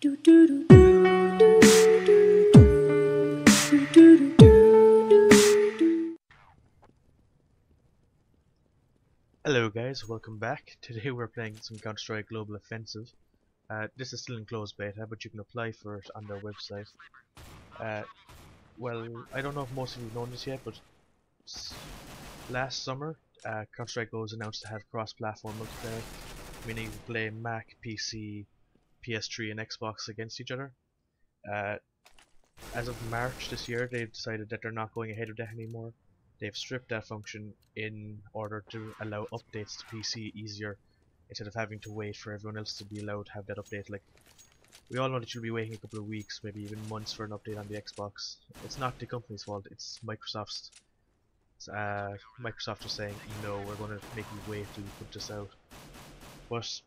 Hello guys, welcome back. Today we're playing some Counter-Strike Global Offensive. This is still in closed beta, but you can apply for it on their website. Well, I don't know if most of you know this yet, but last summer Counter-Strike Go was announced to have cross-platform multiplayer, meaning you can play Mac, PC, PS3 and Xbox against each other. As of March this year, they've decided that they're not going ahead with that anymore. They've stripped that function in order to allow updates to PC easier, instead of having to wait for everyone else to be allowed to have that update. Like, we all know that you'll be waiting a couple of weeks, maybe even months for an update on the Xbox. It's not the company's fault, it's Microsoft's. Microsoft is saying, no, we're going to make you wait till you put this out. But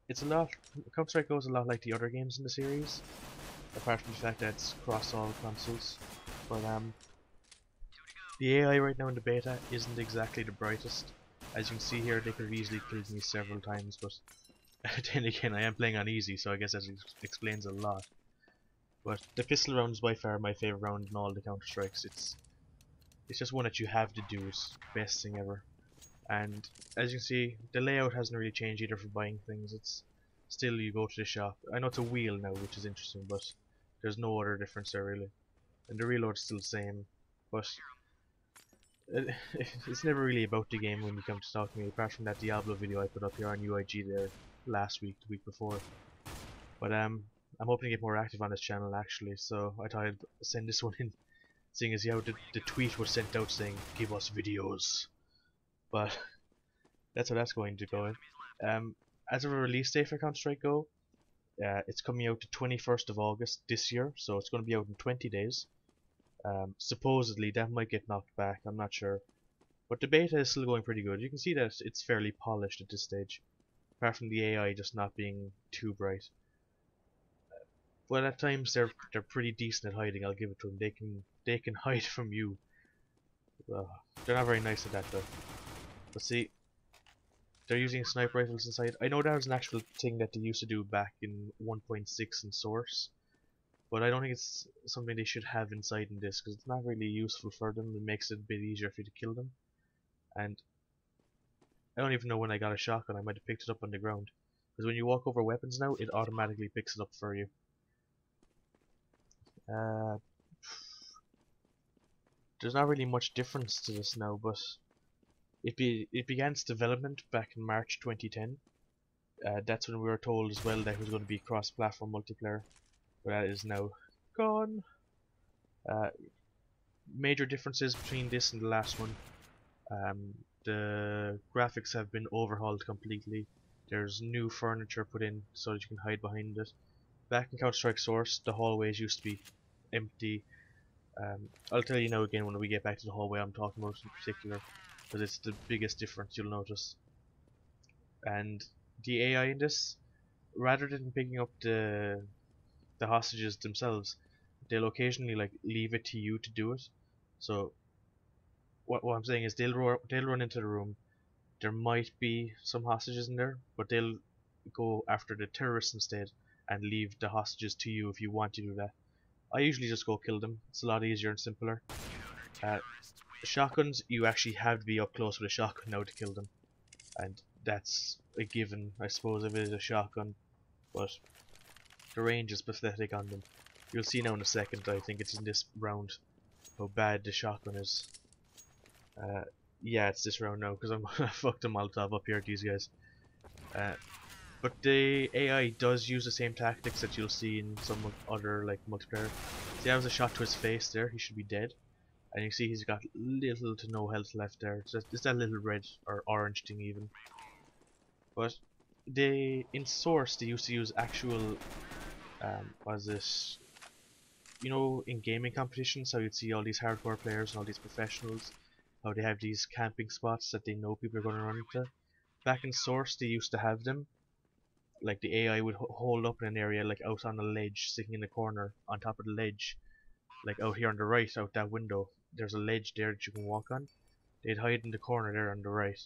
it's a lot, Counter-Strike goes a lot like the other games in the series, apart from the fact that it's across all consoles. But the AI right now in the beta isn't exactly the brightest. As you can see here, they could have easily killed me several times, but then again, I am playing on easy, so I guess that explains a lot. But the pistol round is by far my favourite round in all the Counter-Strikes. It's just one that you have to do. It's the best thing ever. And as you can see, the layout hasn't really changed either for buying things. It's still, you go to the shop. I know it's a wheel now, which is interesting, but there's no other difference there really. And the reload's still the same, but it's never really about the game when you come to talk to me, apart from that Diablo video I put up here on UIG there last week, the week before. But I'm hoping to get more active on this channel actually, so I thought I'd send this one in, seeing as how the tweet was sent out saying, give us videos. But that's how that's going to go. As of a release date for Counter-Strike Go, it's coming out the 21st of August this year, so it's going to be out in 20 days. Supposedly that might get knocked back, I'm not sure. But the beta is still going pretty good. You can see that it's fairly polished at this stage, apart from the AI just not being too bright. But at times they're pretty decent at hiding, I'll give it to them. They can hide from you. They're not very nice at that though. But see, they're using sniper rifles inside. I know that was an actual thing that they used to do back in 1.6 in Source, but I don't think it's something they should have inside in this, because it's not really useful for them. It makes it a bit easier for you to kill them. And I don't even know when I got a shotgun, I might have picked it up on the ground. Because when you walk over weapons now, it automatically picks it up for you. There's not really much difference to this now, but it began its development back in March 2010. That's when we were told as well that it was going to be cross-platform multiplayer. But that is now gone. Major differences between this and the last one. The graphics have been overhauled completely. There's new furniture put in so that you can hide behind it. Back in Counter-Strike Source, the hallways used to be empty. I'll tell you now again when we get back to the hallway I'm talking about in particular, because it's the biggest difference you'll notice. And the AI in this, rather than picking up the hostages themselves, they'll occasionally like leave it to you to do it. So what I'm saying is they'll run into the room. There might be some hostages in there, but they'll go after the terrorists instead and leave the hostages to you if you want to do that. I usually just go kill them. It's a lot easier and simpler. Shotguns, you actually have to be up close with a shotgun now to kill them, and that's a given, I suppose, if it is a shotgun. But the range is pathetic on them. You'll see now in a second. I think it's in this round how bad the shotgun is. Yeah, it's this round now because I'm gonna fuck the Molotov up here at these guys. But the AI does use the same tactics that you'll see in some other like multiplayer. See, that was a shot to his face there. He should be dead. And you see he's got little to no health left there. It's that little red or orange thing even. But in Source they used to use actual what is this? You know, in gaming competitions, how you'd see all these hardcore players and all these professionals, how they have these camping spots that they know people are going to run into. Back in Source they used to have them. Like the AI would hold up in an area like out on a ledge, sitting in the corner on top of the ledge, like out here on the right, out that window. There's a ledge there that you can walk on. They'd hide in the corner there on the right,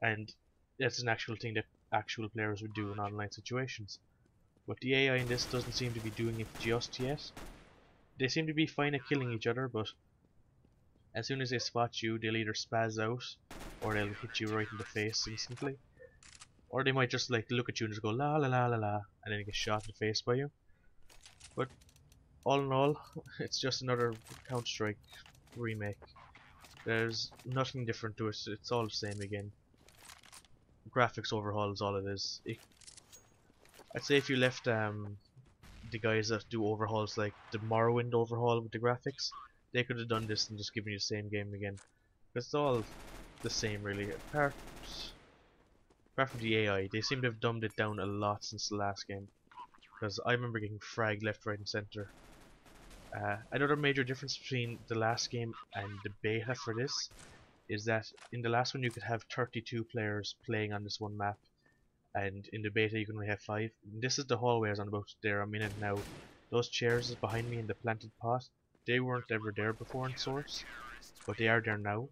and that's an actual thing that actual players would do in online situations. but the AI in this doesn't seem to be doing it just yet. They seem to be fine at killing each other, but as soon as they spot you, they'll either spaz out, or they'll hit you right in the face instantly. Or they might just like look at you and just go la la la la la, and then get shot in the face by you. But all in all, it's just another Counter-Strike remake. There's nothing different to it, it's all the same again. Graphics overhaul is all it is. I'd say if you left the guys that do overhauls like the Morrowind overhaul with the graphics, they could have done this and just given you the same game again. It's all the same really, apart from the AI. They seem to have dumbed it down a lot since the last game, because I remember getting fragged left, right and center. Another major difference between the last game and the beta for this is that in the last one you could have 32 players playing on this one map, and in the beta you can only have 5. This is the hallway I was on about there a minute now. Those chairs behind me in the planted pot, they weren't ever there before in Source, but they are there now.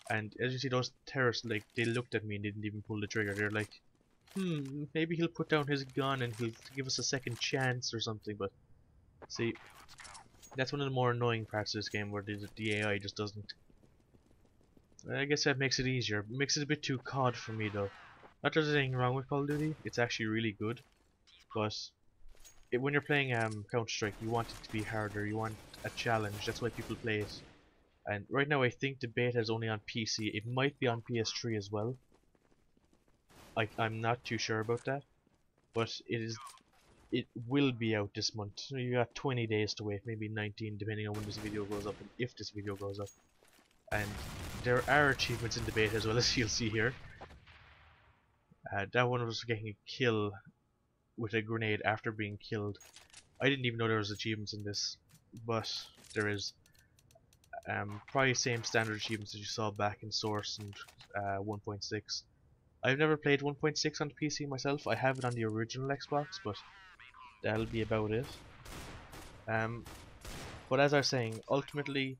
And as you see, those terrorists, like, they looked at me and didn't even pull the trigger. They're like, maybe he'll put down his gun and he'll give us a second chance or something. But see, that's one of the more annoying parts of this game, where the AI just doesn't. I guess that makes it easier. It makes it a bit too COD for me though. Not that there's anything wrong with Call of Duty, it's actually really good, but when you're playing Counter-Strike, you want it to be harder, you want a challenge, that's why people play it. And right now I think the beta is only on PC, it might be on PS3 as well. I'm not too sure about that, but it will be out this month. So you got 20 days to wait, maybe 19 depending on when this video goes up and if this video goes up. And there are achievements in the beta as well, as you'll see here. That one was getting a kill with a grenade after being killed. I didn't even know there was achievements in this, but there is. Probably same standard achievements that you saw back in Source and 1.6. I've never played 1.6 on the PC myself. I have it on the original Xbox, but that'll be about it. But as I was saying, ultimately,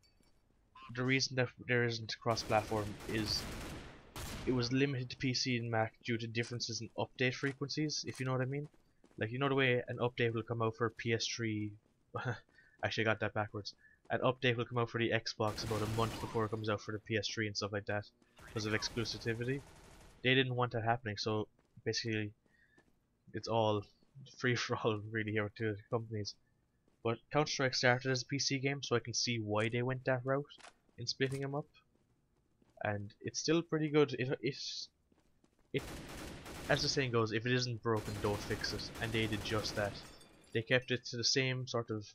the reason that there isn't cross-platform is it was limited to PC and Mac due to differences in update frequencies, if you know what I mean. Like, you know the way an update will come out for PS3. Actually, I got that backwards. An update will come out for the Xbox about a month before it comes out for the PS3 and stuff like that, because of exclusivity. They didn't want that happening, so basically it's all free for all really here to the companies. But Counter-Strike started as a PC game, so I can see why they went that route in splitting them up, and it's still pretty good. It as the saying goes, if it isn't broken, don't fix it, and they did just that. They kept it to the same sort of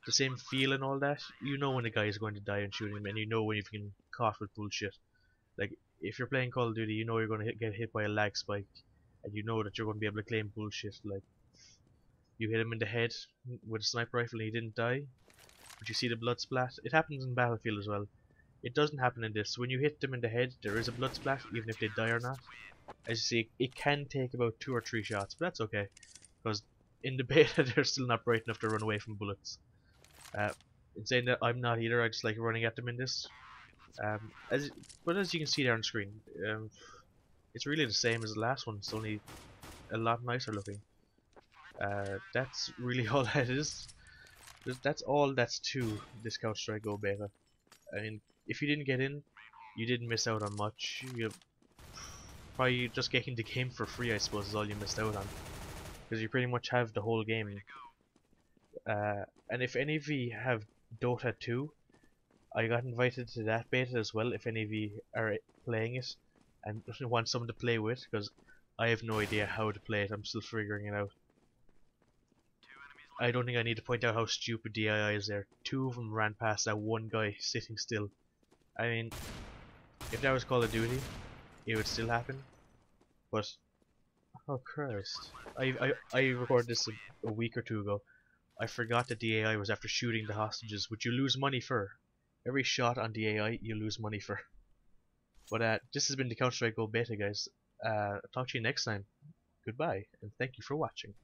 the same feel and all that. You know when a guy is going to die and shoot him, and you know when you've been caught with bullshit. Like, if you're playing Call of Duty, you know you're going to get hit by a lag spike, and you know that you're going to be able to claim bullshit. Like, you hit him in the head with a sniper rifle and he didn't die, but you see the blood splat. It happens in Battlefield as well. It doesn't happen in this. When you hit them in the head, there is a blood splat, even if they die or not. As you see, it can take about 2 or 3 shots, but that's okay, because in the beta they're still not bright enough to run away from bullets. In saying that, I'm not either. I just like running at them in this. But as you can see there on screen, it's really the same as the last one. It's only a lot nicer looking. That's really all that is. That's all that's to this Counter-Strike Go beta. I mean, if you didn't get in, you didn't miss out on much. You probably just getting the game for free, I suppose, is all you missed out on, because you pretty much have the whole game. And if any of you have Dota 2, I got invited to that beta as well. If any of you are playing it and want someone to play with, because I have no idea how to play it. I'm still figuring it out. I don't think I need to point out how stupid DII is there. 2 of them ran past that one guy sitting still. I mean, if that was Call of Duty, it would still happen. But oh Christ, I recorded this a week or 2 ago. I forgot that the AI was after shooting the hostages, which you lose money for. Every shot on the AI you lose money for. But this has been the Counter-Strike Go beta, guys. Talk to you next time. Goodbye, and thank you for watching.